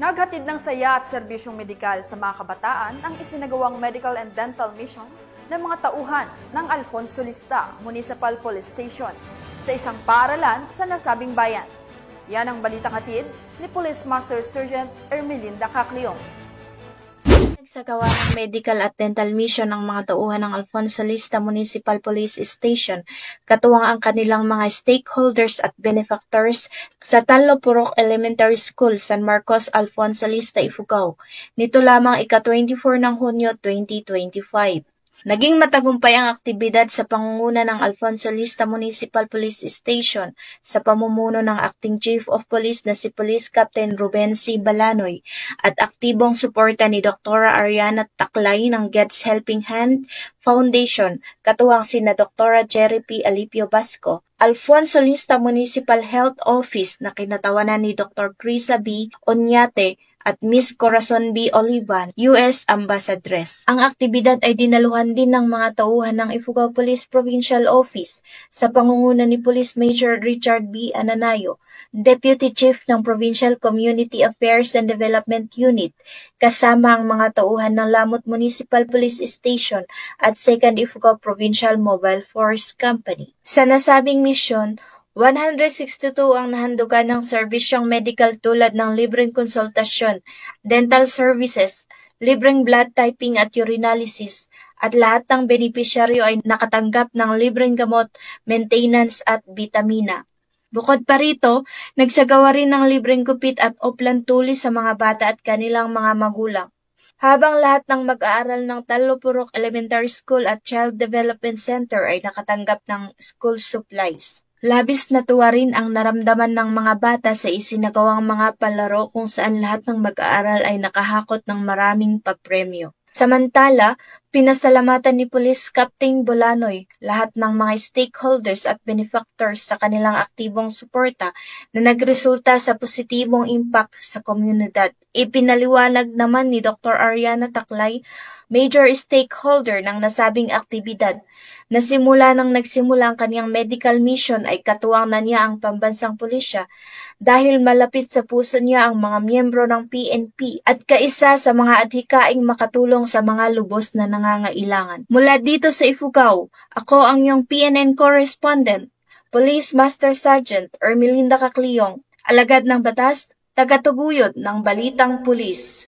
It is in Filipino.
Naghatid ng saya at serbisyong medikal sa mga kabataan ang isinagawang medical and dental mission ng mga tauhan ng Alfonso Lista Municipal Police Station sa isang paaralan sa nasabing bayan. Yan ang balitang hatid ni Police Master Sergeant Ermelinda Cacleong. Nagsagawa ng medical at dental mission ng mga tauhan ng Alfonso Lista Municipal Police Station, katuwang ang kanilang mga stakeholders at benefactors sa Tanlo Purok Elementary School, San Marcos, Alfonso Lista, Ifugao. Nito lamang ika-24 ng Hunyo 2025. Naging matagumpay ang aktibidad sa pangunguna ng Alfonso Lista Municipal Police Station sa pamumuno ng Acting Chief of Police na si Police Captain Ruben C. Balanoy at aktibong suporta ni Dr. Ariana Taklay ng Gets Helping Hand Foundation, katuwang sina Dr. Jerry P. Alipio Basco, Alfonso Lista Municipal Health Office na kinatawanan ni Dr. Crisa B. Onyate at Miss Corazon B. Olivan, U.S. Ambassadress. Ang aktibidad ay dinaluhan din ng mga tauhan ng Ifugao Police Provincial Office sa pangunguna ni Police Major Richard B. Ananayo, Deputy Chief ng Provincial Community Affairs and Development Unit, kasama ang mga tauhan ng Lamut Municipal Police Station at 2nd Ifugao Provincial Mobile Force Company. Sa nasabing misyon, 162 ang nahandugan ng serbisyong medical tulad ng libreng konsultasyon, dental services, libreng blood typing at urinalysis, at lahat ng benepisyaryo ay nakatanggap ng libreng gamot, maintenance at bitamina. Bukod pa rito, nagsagawa rin ng libreng gupit at oplan tulis sa mga bata at kanilang mga magulang. Habang lahat ng mag-aaral ng Tanlo Purok Elementary School at Child Development Center ay nakatanggap ng school supplies. Labis na tuwa rin ang naramdaman ng mga bata sa isinagawang mga palaro kung saan lahat ng mag-aaral ay nakahakot ng maraming papremyo. Samantala, pinasalamatan ni Police Captain Bolanoy lahat ng mga stakeholders at benefactors sa kanilang aktibong suporta na nagresulta sa positibong impact sa komunidad. Ipinaliwanag naman ni Dr. Ariana Taklay, major stakeholder ng nasabing aktibidad, na simula nang nagsimula ang kanyang medical mission ay katuwang na niya ang pambansang pulisya dahil malapit sa puso niya ang mga miyembro ng PNP at kaisa sa mga adhikaing makatulong sa mga lubos na nangangailangan. Mula dito sa Ifugao, ako ang iyong PNN correspondent, Police Master Sergeant Ermelinda Cacleong, alagad ng batas, tagatuguyod ng Balitang Pulis.